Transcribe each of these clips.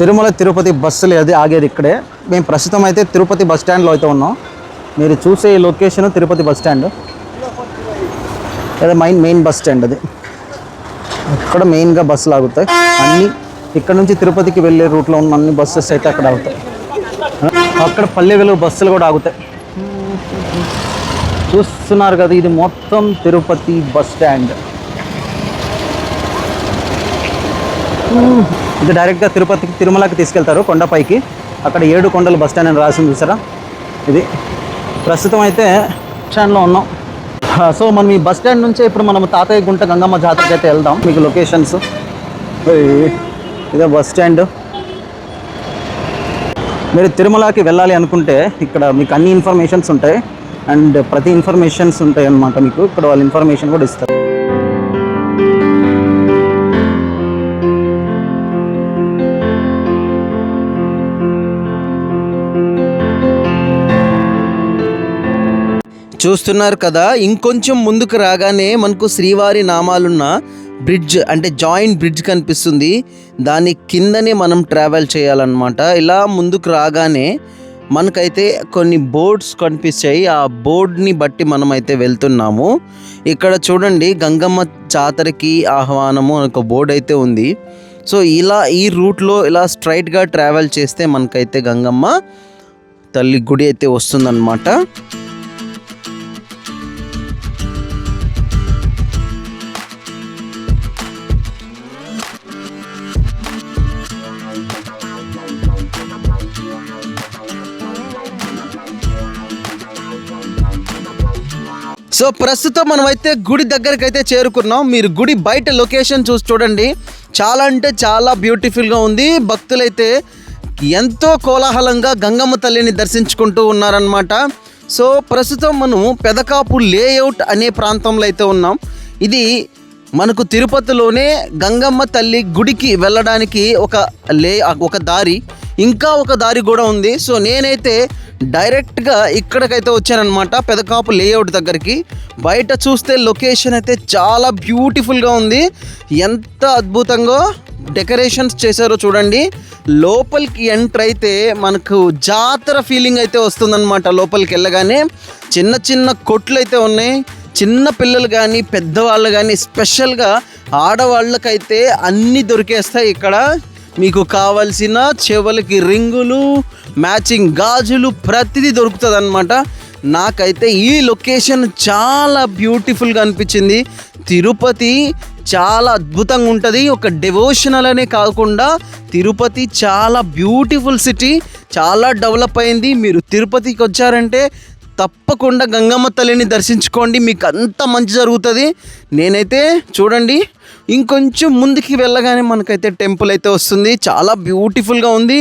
తిరుమల తిరుపతి బస్సులు అది ఆగేది ఇక్కడే. మేము ప్రస్తుతం అయితే తిరుపతి బస్ స్టాండ్లో అయితే ఉన్నాం. మీరు చూసే లొకేషన్ తిరుపతి బస్ స్టాండ్, అదే మెయిన్ బస్ స్టాండ్. అది ఇక్కడ మెయిన్గా బస్సులు ఆగుతాయి అన్నీ. ఇక్కడ నుంచి తిరుపతికి వెళ్ళే రూట్లో ఉన్న అన్ని బస్సెస్ అయితే అక్కడ ఆగుతాయి. అక్కడ పల్లె వెలుగు బస్సులు కూడా ఆగుతాయి. చూస్తున్నారు కదా, ఇది మొత్తం తిరుపతి బస్ స్టాండ్. ఇది డైరెక్ట్గా తిరుపతికి తిరుమలకి తీసుకెళ్తారు కొండపైకి. అక్కడ 7 కొండల బస్ స్టాండ్ అని రాసింది చూసారా. ఇది ప్రస్తుతం అయితే స్టాండ్లో ఉన్నాం. సో మనం ఈ బస్ స్టాండ్ నుంచే ఇప్పుడు మనం తాతయ్య గుంట గంగమ్మ జాతరకి అయితే వెళ్దాం. మీకు లొకేషన్స్ ఇదే బస్ స్టాండ్. మీరు తిరుమలకి వెళ్ళాలి అనుకుంటే ఇక్కడ మీకు అన్ని ఇన్ఫర్మేషన్స్ ఉంటాయి అండ్ ప్రతి ఇన్ఫర్మేషన్స్ ఉంటాయి అన్నమాట. మీకు ఇక్కడ వాళ్ళు ఇన్ఫర్మేషన్ కూడా ఇస్తారు. చూస్తున్నారు కదా, ఇంకొంచెం ముందుకు రాగానే మనకు శ్రీవారి నామాలున్న బ్రిడ్జ్ అంటే జాయింట్ బ్రిడ్జ్ కనిపిస్తుంది. దాని కిందనే మనం ట్రావెల్ చేయాలన్నమాట. ఇలా ముందుకు రాగానే మనకైతే కొన్ని బోర్డ్స్ కనిపిస్తాయి. ఆ బోర్డ్ని బట్టి మనం అయితే వెళ్తున్నాము. ఇక్కడ చూడండి, గంగమ్మ జాతరకి ఆహ్వానము ఒక బోర్డు అయితే ఉంది. సో ఇలా ఈ రూట్లో ఇలా స్ట్రైట్గా ట్రావెల్ చేస్తే మనకైతే గంగమ్మ తల్లి గుడి అయితే వస్తుందన్నమాట. సో ప్రస్తుతం మనమైతే గుడి దగ్గరికి అయితే చేరుకున్నాం. మీరు గుడి బయట లొకేషన్ చూసి చూడండి, చాలా అంటే చాలా బ్యూటిఫుల్గా ఉంది. భక్తులైతే ఎంతో కోలాహలంగా గంగమ్మ తల్లిని దర్శించుకుంటూ ఉన్నారనమాట. సో ప్రస్తుతం మనం పెదకాపు లేఅవుట్ అనే ప్రాంతంలో అయితే ఉన్నాం. ఇది మనకు తిరుపతిలోనే గంగమ్మ తల్లి గుడికి వెళ్ళడానికి ఒక దారి, ఇంకా ఒక దారి కూడా ఉంది. సో నేనైతే డైరెక్ట్గా ఇక్కడికైతే వచ్చానమాట, పెదకాపు లేఅవుట్ దగ్గరికి. బయట చూస్తే లొకేషన్ అయితే చాలా బ్యూటిఫుల్గా ఉంది. ఎంత అద్భుతంగా డెకరేషన్స్ చేశారో చూడండి. లోపలికి ఎంటర్ అయితే మనకు జాతర ఫీలింగ్ అయితే వస్తుందన్నమాట. లోపలికి వెళ్ళగానే చిన్న చిన్న కొట్లు అయితే ఉన్నాయి. చిన్న పిల్లలు కానీ పెద్దవాళ్ళు కానీ స్పెషల్గా ఆడవాళ్ళకైతే అన్నీ దొరికేస్తాయి ఇక్కడ. మీకు కావలసిన చెవులకి రింగులు, మ్యాచింగ్ గాజులు ప్రతిదీ దొరుకుతుంది అన్నమాట. నాకైతే ఈ లొకేషన్ చాలా బ్యూటిఫుల్గా అనిపించింది. తిరుపతి చాలా అద్భుతంగా ఉంటుంది. ఒక డివోషనల్ అనే కాకుండా తిరుపతి చాలా బ్యూటిఫుల్ సిటీ, చాలా డెవలప్ అయింది. మీరు తిరుపతికి వచ్చారంటే తప్పకుండా గంగమ్మ తల్లిని దర్శించుకోండి, మీకు అంత మంచి జరుగుతుంది. నేనైతే చూడండి, ఇంకొంచెం ముందుకి వెళ్ళగానే మనకైతే టెంపుల్ అయితే వస్తుంది. చాలా బ్యూటిఫుల్గా ఉంది.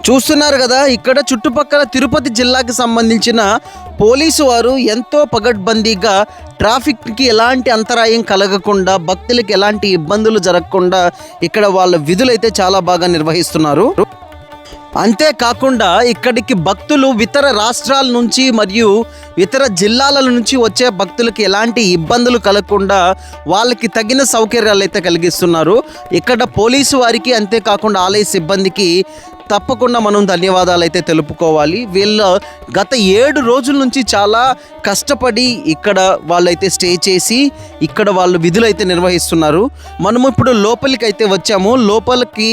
చూస్తున్నారు కదా, ఇక్కడ చుట్టుపక్కల తిరుపతి జిల్లాకి సంబంధించిన పోలీసు వారు ఎంతో పగడ్బందీగా ట్రాఫిక్కి ఎలాంటి అంతరాయం కలగకుండా, భక్తులకు ఎలాంటి ఇబ్బందులు జరగకుండా ఇక్కడ వాళ్ళ విధులైతే చాలా బాగా నిర్వహిస్తున్నారు. అంతేకాకుండా ఇక్కడికి భక్తులు ఇతర రాష్ట్రాల నుంచి మరియు ఇతర జిల్లాల నుంచి వచ్చే భక్తులకి ఎలాంటి ఇబ్బందులు కలగకుండా వాళ్ళకి తగిన సౌకర్యాలు అయితే కలిగిస్తున్నారు. ఇక్కడ పోలీసు వారికి, అంతేకాకుండా ఆలయ సిబ్బందికి తప్పకుండా మనం ధన్యవాదాలు అయితే తెలుపుకోవాలి. వీళ్ళ గత 7 రోజుల నుంచి చాలా కష్టపడి ఇక్కడ వాళ్ళైతే స్టే చేసి ఇక్కడ వాళ్ళు విధులు అయితే నిర్వహిస్తున్నారు. మనము ఇప్పుడు లోపలికి అయితే వచ్చాము. లోపలికి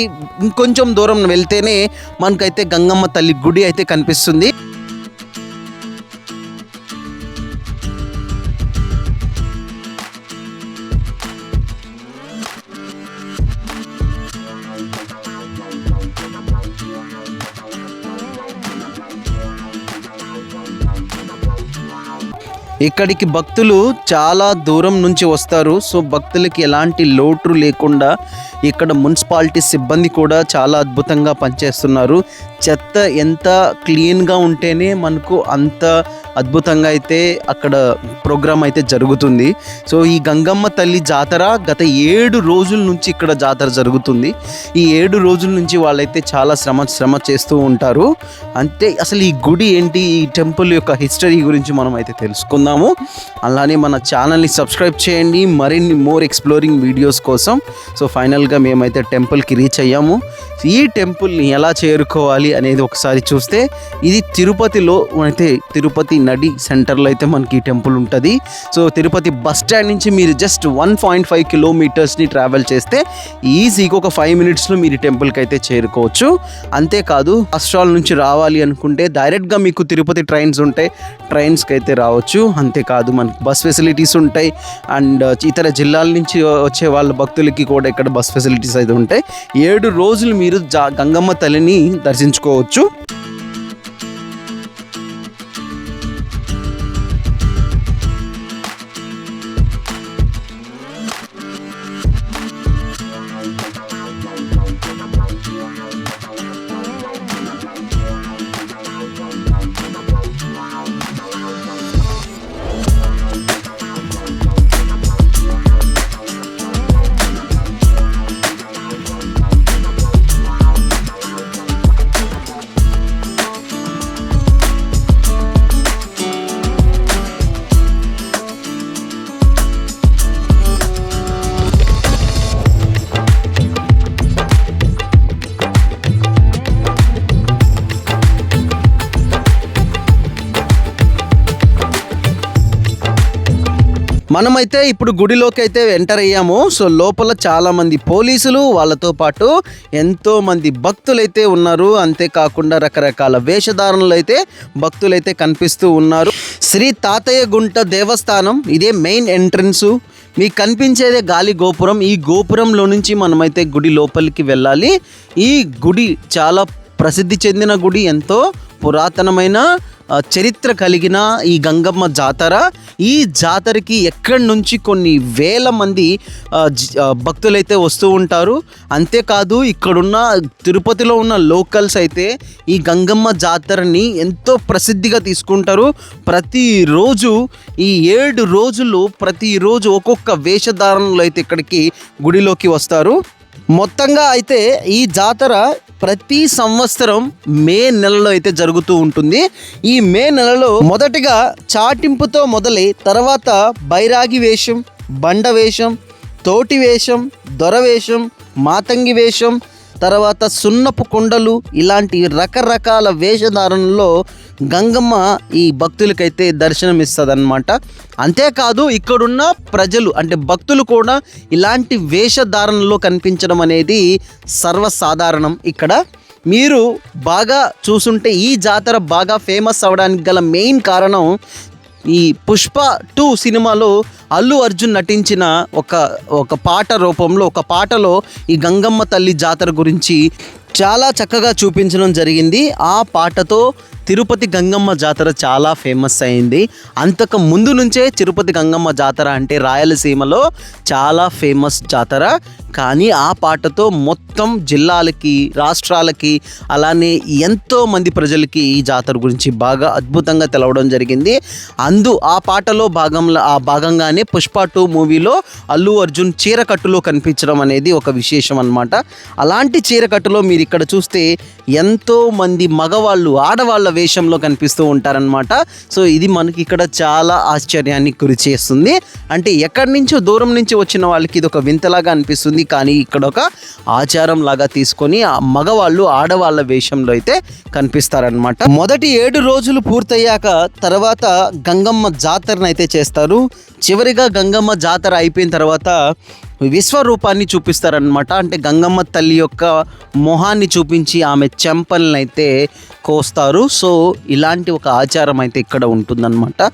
ఇంకొంచెం దూరం వెళ్తేనే మనకైతే గంగమ్మ తల్లి గుడి అయితే కనిపిస్తుంది. ఇక్కడికి భక్తులు చాలా దూరం నుంచి వస్తారు. సో భక్తులకి ఎలాంటి లోటు లేకుండా ఇక్కడ మున్సిపాలిటీ సిబ్బంది కూడా చాలా అద్భుతంగా పనిచేస్తున్నారు. చెత్త ఎంత క్లీన్గా ఉంటేనే మనకు అంత అద్భుతంగా అయితే అక్కడ ప్రోగ్రామ్ అయితే జరుగుతుంది. సో ఈ గంగమ్మ తల్లి జాతర గత 7 రోజుల నుంచి ఇక్కడ జాతర జరుగుతుంది. ఈ 7 రోజుల నుంచి వాళ్ళైతే చాలా శ్రమ చేస్తూ ఉంటారు. అంటే అసలు ఈ గుడి ఏంటి, ఈ టెంపుల్ యొక్క హిస్టరీ గురించి మనం అయితే తెలుసుకుందాము. అలానే మన ఛానల్ని సబ్స్క్రైబ్ చేయండి మరిన్ని మోర్ ఎక్స్ప్లోరింగ్ వీడియోస్ కోసం. సో ఫైనల్గా మేమైతే టెంపుల్కి రీచ్ అయ్యాము. ఈ టెంపుల్ని ఎలా చేరుకోవాలి అనేది ఒకసారి చూస్తే, ఇది తిరుపతిలో అయితే తిరుపతి నడి సెంటర్లో అయితే మనకి ఈ టెంపుల్ ఉంటుంది. సో తిరుపతి బస్ స్టాండ్ నుంచి మీరు జస్ట్ 1.5 కిలోమీటర్స్ని ట్రావెల్ చేస్తే ఈజీగా ఒక 5 మినిట్స్లో మీరు టెంపుల్కి అయితే చేరుకోవచ్చు. అంతేకాదు రాష్ట్రాల నుంచి రావాలి అనుకుంటే డైరెక్ట్గా మీకు తిరుపతి ట్రైన్స్ ఉంటాయి, ట్రైన్స్కి అయితే రావచ్చు. అంతేకాదు మనకి బస్ ఫెసిలిటీస్ ఉంటాయి. అండ్ ఇతర జిల్లాల నుంచి వచ్చే వాళ్ళ భక్తులకి కూడా ఇక్కడ బస్ ఫెసిలిటీస్ అయితే ఉంటాయి. 7 రోజులు మీరు గంగమ్మ తల్లిని దర్శించుకోవచ్చు. మనమైతే ఇప్పుడు గుడిలోకి అయితే ఎంటర్ అయ్యాము. సో లోపల చాలామంది పోలీసులు, వాళ్ళతో పాటు ఎంతోమంది భక్తులైతే ఉన్నారు. అంతేకాకుండా రకరకాల వేషధారణలు అయితే భక్తులైతే కనిపిస్తూ ఉన్నారు. శ్రీ తాతయ్య గుంట దేవస్థానం ఇదే మెయిన్ ఎంట్రన్సు. మీకు కనిపించేదే గాలి గోపురం. ఈ గోపురంలో నుంచి మనమైతే గుడి లోపలికి వెళ్ళాలి. ఈ గుడి చాలా ప్రసిద్ధి చెందిన గుడి, ఎంతో పురాతనమైన చరిత్ర కలిగిన ఈ గంగమ్మ జాతర. ఈ జాతరకి ఎక్కడి నుంచి కొన్ని వేల మంది భక్తులైతే వస్తూ ఉంటారు. అంతేకాదు ఇక్కడున్న తిరుపతిలో ఉన్న లోకల్స్ అయితే ఈ గంగమ్మ జాతరని ఎంతో ప్రసిద్ధిగా తీసుకుంటారు. ప్రతిరోజు ఈ 7 రోజులు ప్రతిరోజు ఒక్కొక్క వేషధారణలో అయితే ఇక్కడికి గుడిలోకి వస్తారు. మొత్తంగా అయితే ఈ జాతర ప్రతి సంవత్సరం మే నెలలో అయితే జరుగుతూ ఉంటుంది. ఈ మే నెలలో మొదటిగా చాటింపుతో మొదలై తర్వాత బైరాగి వేషం, బండ వేషం, తోటి వేషం, దొర వేషం, మాతంగి వేషం, తర్వాత సున్నపు కొండలు, ఇలాంటి రకరకాల వేషధారణలో గంగమ్మ ఈ భక్తులకైతే దర్శనమిస్తుంది అన్నమాట. అంతేకాదు ఇక్కడున్న ప్రజలు అంటే భక్తులు కూడా ఇలాంటి వేషధారణలో కనిపించడం అనేది సర్వసాధారణం. ఇక్కడ మీరు బాగా చూసుంటే ఈ జాతర బాగా ఫేమస్ అవడానికి గల మెయిన్ కారణం ఈ పుష్ప 2 సినిమాలో అల్లు అర్జున్ నటించిన ఒక పాట రూపంలో ఒక పాటలో ఈ గంగమ్మ తల్లి జాతర గురించి చాలా చక్కగా చూపించడం జరిగింది. ఆ పాటతో తిరుపతి గంగమ్మ జాతర చాలా ఫేమస్ అయింది. అంతకు ముందు నుంచే తిరుపతి గంగమ్మ జాతర అంటే రాయలసీమలో చాలా ఫేమస్ జాతర. కానీ ఆ పాటతో మొత్తం జిల్లాలకి, రాష్ట్రాలకి, అలానే ఎంతోమంది ప్రజలకి ఈ జాతర గురించి బాగా అద్భుతంగా తెలవడం జరిగింది. ఆ పాటలో భాగంగానే పుష్ప 2 మూవీలో అల్లు అర్జున్ చీరకట్టులో కనిపించడం అనేది ఒక విశేషం అన్నమాట. అలాంటి చీరకట్టులో మీరు ఇక్కడ చూస్తే ఎంతోమంది మగవాళ్ళు ఆడవాళ్ళ వేషంలో కనిపిస్తూ ఉంటారనమాట. సో ఇది మనకి ఇక్కడ చాలా ఆశ్చర్యానికి గురి చేస్తుంది. అంటే ఎక్కడి నుంచో దూరం నుంచి వచ్చిన వాళ్ళకి ఇది ఒక వింతలాగా అనిపిస్తుంది. కానీ ఇక్కడ ఒక ఆచారం లాగా తీసుకొని ఆ మగవాళ్ళు ఆడవాళ్ళ వేషంలో అయితే కనిపిస్తారనమాట. మొదటి 7 రోజులు పూర్తయ్యాక తర్వాత గంగమ్మ జాతరను అయితే చేస్తారు. చివరిగా గంగమ్మ జాతర అయిపోయిన తర్వాత విశ్వరూపాన్ని చూపిస్తారనమాట. అంటే గంగమ్మ తల్లి యొక్క మొహాన్ని చూపించి ఆమె చెంపల్ని అయితే కోస్తారు. సో ఇలాంటి ఒక ఆచారం అయితే ఇక్కడ ఉంటుందన్నమాట.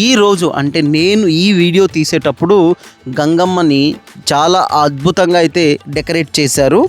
ఈరోజు అంటే నేను ఈ వీడియో తీసేటప్పుడు గంగమ్మని చాలా అద్భుతంగా అయితే డెకరేట్ చేశారు.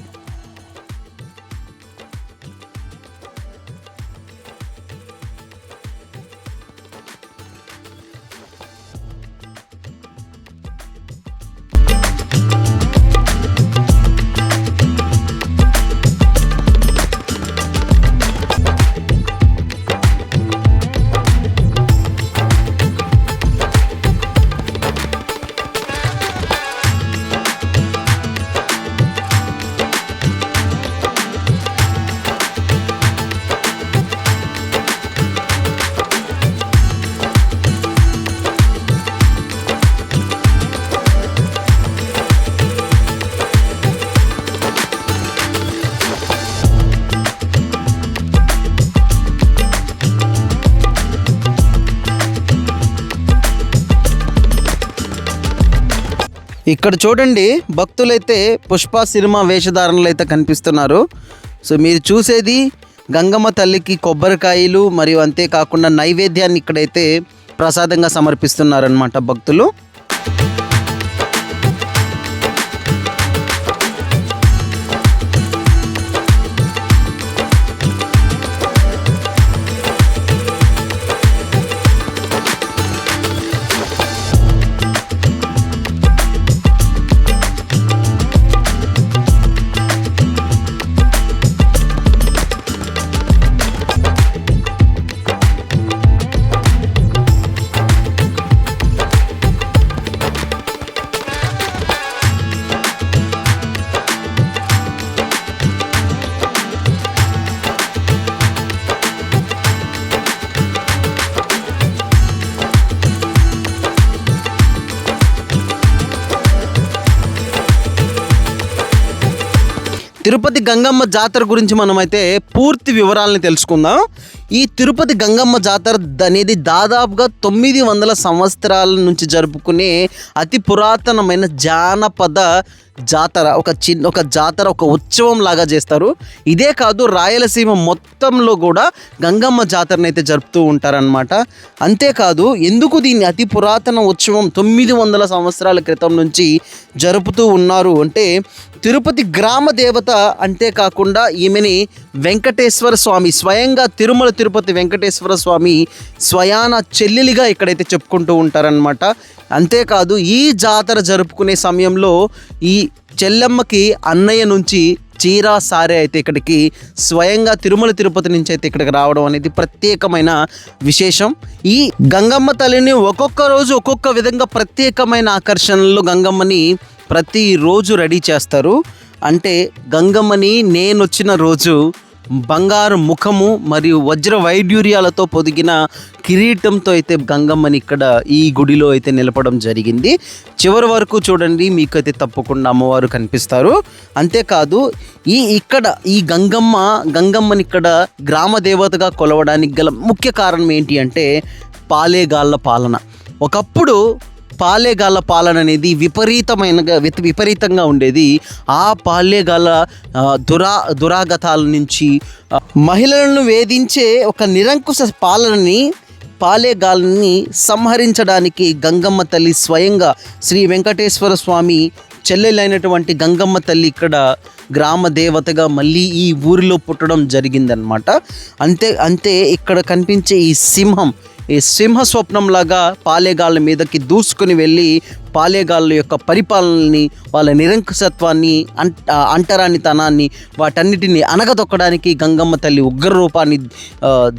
ఇక్కడ చూడండి, భక్తులైతే పుష్ప సినిమా వేషధారణలు అయితే కనిపిస్తున్నారు. సో మీరు చూసేది గంగమ్మ తల్లికి కొబ్బరికాయలు మరియు అంతేకాకుండా నైవేద్యాన్ని ఇక్కడైతే ప్రసాదంగా సమర్పిస్తున్నారనమాట భక్తులు. తిరుపతి గంగమ్మ జాతర గురించి మనమైతే పూర్తి వివరాలని తెలుసుకుందాం. ఈ తిరుపతి గంగమ్మ జాతర అనేది దాదాపుగా 900 సంవత్సరాల నుంచి జరుపుకునే అతి పురాతనమైన జానపద జాతర. ఒక జాతర, ఒక ఉత్సవం లాగా చేస్తారు. ఇదే కాదు, రాయలసీమ మొత్తంలో కూడా గంగమ్మ జాతరను అయితే జరుపుతూ ఉంటారనమాట. అంతేకాదు, ఎందుకు దీన్ని అతి పురాతన ఉత్సవం 900 సంవత్సరాల క్రితం నుంచి జరుపుతూ ఉన్నారు అంటే, తిరుపతి గ్రామ దేవత, అంతేకాకుండా ఈమెని వెంకటేశ్వర స్వామి, స్వయంగా తిరుమల తిరుపతి వెంకటేశ్వర స్వామి స్వయాన చెల్లెలిగా ఇక్కడైతే చెప్పుకుంటూ ఉంటారనమాట. అంతేకాదు, ఈ జాతర జరుపుకునే సమయంలో ఈ చెల్లెమ్మకి అన్నయ్య నుంచి చీరా సారే అయితే ఇక్కడికి స్వయంగా తిరుమల తిరుపతి నుంచి అయితే ఇక్కడికి రావడం అనేది ప్రత్యేకమైన విశేషం. ఈ గంగమ్మ తల్లిని ఒక్కొక్క రోజు ఒక్కొక్క విధంగా ప్రత్యేకమైన ఆకర్షణలు గంగమ్మని ప్రతిరోజు రెడీ చేస్తారు. అంటే గంగమ్మని నేను వచ్చిన రోజు బంగారు ముఖము మరియు వజ్ర వైడ్యూర్యాలతో పొదిగిన కిరీటంతో అయితే గంగమ్మని ఇక్కడ ఈ గుడిలో అయితే నిలపడం జరిగింది. చివరి వరకు చూడండి, మీకైతే తప్పకుండా అమ్మవారు కనిపిస్తారు. అంతేకాదు, ఈ గంగమ్మని ఇక్కడ గ్రామ దేవతగా కొలవడానికి గల ముఖ్య కారణం ఏంటి అంటే పాలేగాళ్ళ పాలన. ఒకప్పుడు పాలేగాళ్ళ పాలన అనేది విపరీతంగా ఉండేది. ఆ పాలేగాళ్ళ దురాగతాల నుంచి మహిళలను వేధించే ఒక నిరంకుశ పాలేగాళ్ళని సంహరించడానికి గంగమ్మ తల్లి స్వయంగా శ్రీ వెంకటేశ్వర స్వామి చెల్లెలైనటువంటి గంగమ్మ తల్లి ఇక్కడ గ్రామ దేవతగా మళ్ళీ ఈ ఊరిలో పుట్టడం జరిగిందనమాట. అంతే ఇక్కడ కనిపించే ఈ సింహ స్వప్నంలాగా పాలేగాళ్ళ మీదకి దూసుకుని వెళ్ళి పాలేగాళ్ళ యొక్క పరిపాలనని, వాళ్ళ నిరంకుశత్వాన్ని, అంటరానితనాన్ని, వాటన్నిటిని అనగదొక్కడానికి గంగమ్మ తల్లి ఉగ్ర రూపాన్ని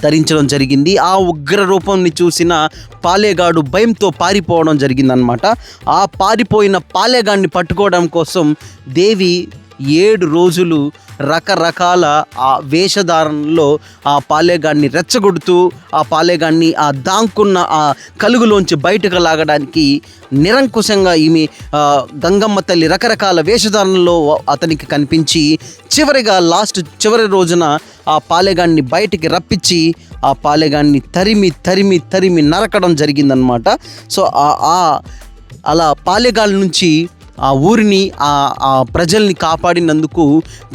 ధరించడం జరిగింది. ఆ ఉగ్ర రూపాన్ని చూసిన పాలేగాడు భయంతో పారిపోవడం జరిగిందనమాట. ఆ పారిపోయిన పాలేగాడిని పట్టుకోవడం కోసం దేవి 7 రోజులు రకరకాల ఆ వేషధారణలో ఆ పాలేగాడిని రెచ్చగొడుతూ, ఆ పాలేగాడిని ఆ దాంకున్న ఆ కలుగులోంచి బయటకు లాగడానికి నిరంకుశంగా ఈమె గంగమ్మ తల్లి రకరకాల వేషధారణలో అతనికి కనిపించి చివరి రోజున ఆ పాలేగాడిని బయటికి రప్పించి ఆ పాలేగాడిని తరిమి నరకడం జరిగిందనమాట. సో అలా పాలేగాళ్ళ నుంచి ఆ ఊరిని, ఆ ప్రజల్ని కాపాడినందుకు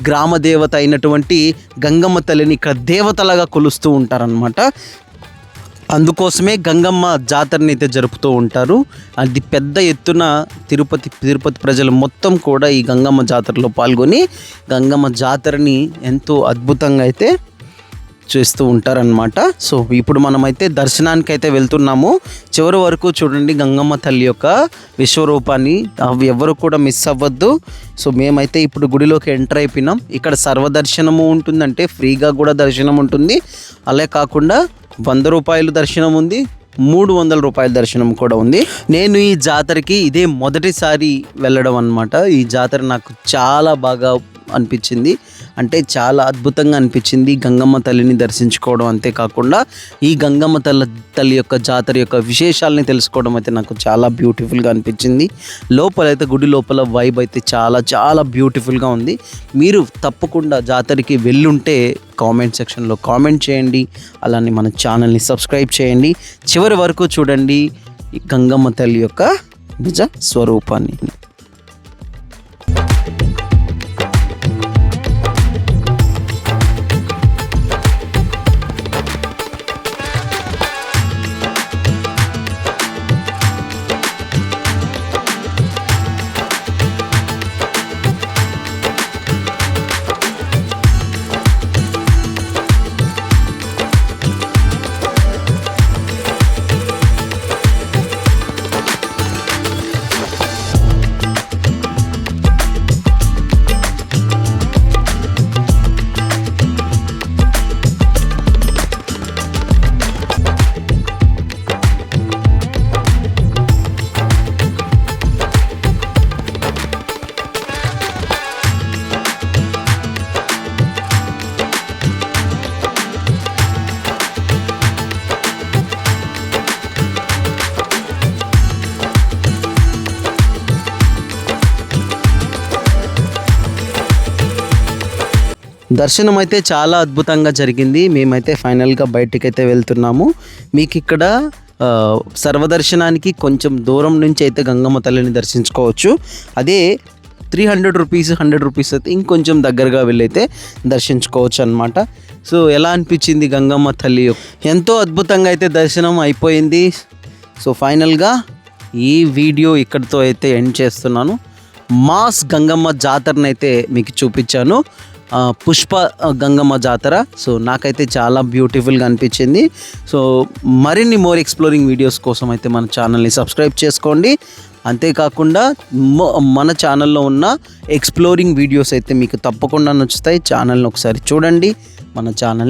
గ్రామ దేవత అయినటువంటి గంగమ్మ తల్లిని ఇక్కడ దేవతలాగా కొలుస్తూ ఉంటారనమాట. అందుకోసమే గంగమ్మ జాతరని అయితే జరుపుతూ ఉంటారు. అది పెద్ద ఎత్తున తిరుపతి ప్రజలు మొత్తం కూడా ఈ గంగమ్మ జాతరలో పాల్గొని గంగమ్మ జాతరని ఎంతో అద్భుతంగా అయితే చేస్తూ ఉంటారనమాట. సో ఇప్పుడు మనమైతే దర్శనానికి అయితే వెళ్తున్నాము. చివరి వరకు చూడండి గంగమ్మ తల్లి యొక్క విశ్వరూపాన్ని, అవి ఎవరు కూడా మిస్ అవ్వద్దు. సో మేమైతే ఇప్పుడు గుడిలోకి ఎంటర్ అయిపోయినాం. ఇక్కడ సర్వదర్శనము ఉంటుంది, అంటే ఫ్రీగా కూడా దర్శనం ఉంటుంది. అలా కాకుండా 100 రూపాయలు దర్శనం ఉంది, 300 రూపాయల దర్శనం కూడా ఉంది. నేను ఈ జాతరకి ఇదే మొదటిసారి వెళ్ళడం అనమాట. ఈ జాతర నాకు చాలా బాగా అనిపించింది, అంటే చాలా అద్భుతంగా అనిపించింది గంగమ్మ తల్లిని దర్శించుకోవడం. అంతేకాకుండా ఈ గంగమ్మ తల్లి యొక్క జాతర యొక్క విశేషాలని తెలుసుకోవడం అయితే నాకు చాలా బ్యూటిఫుల్గా అనిపించింది. లోపలైతే గుడి లోపల వైబ్ అయితే చాలా చాలా బ్యూటిఫుల్గా ఉంది. మీరు తప్పకుండా జాతరకి వెళ్ళుంటే కామెంట్ సెక్షన్లో కామెంట్ చేయండి. అలానే మన ఛానల్ని సబ్స్క్రైబ్ చేయండి. చివరి వరకు చూడండి ఈ గంగమ్మ తల్లి యొక్క నిజ స్వరూపాన్ని. దర్శనం అయితే చాలా అద్భుతంగా జరిగింది. మేమైతే ఫైనల్గా బయటికైతే వెళ్తున్నాము. మీకు ఇక్కడ సర్వదర్శనానికి కొంచెం దూరం నుంచి అయితే గంగమ్మ తల్లిని దర్శించుకోవచ్చు. అదే 300 రూపీస్ 100 రూపీస్ అయితే ఇంకొంచెం దగ్గరగా వెళ్ళైతే దర్శించుకోవచ్చు అనమాట. సో ఎలా అనిపించింది గంగమ్మ తల్లి? ఎంతో అద్భుతంగా అయితే దర్శనం అయిపోయింది. సో ఫైనల్గా ఈ వీడియో ఇక్కడితో అయితే ఎండ్ చేస్తున్నాను. మాస్ గంగమ్మ జాతరను అయితే మీకు చూపించాను, పుష్ప గంగమ్మ జాతర. సో నాకైతే చాలా బ్యూటిఫుల్గా అనిపించింది. సో మరిన్ని మోర్ ఎక్స్ప్లోరింగ్ వీడియోస్ కోసం అయితే మన ఛానల్ని సబ్స్క్రైబ్ చేసుకోండి. అంతేకాకుండా మన ఛానల్లో ఉన్న ఎక్స్ప్లోరింగ్ వీడియోస్ అయితే మీకు తప్పకుండా నచ్చుతాయి. ఛానల్ని ఒకసారి చూడండి. మన ఛానల్ని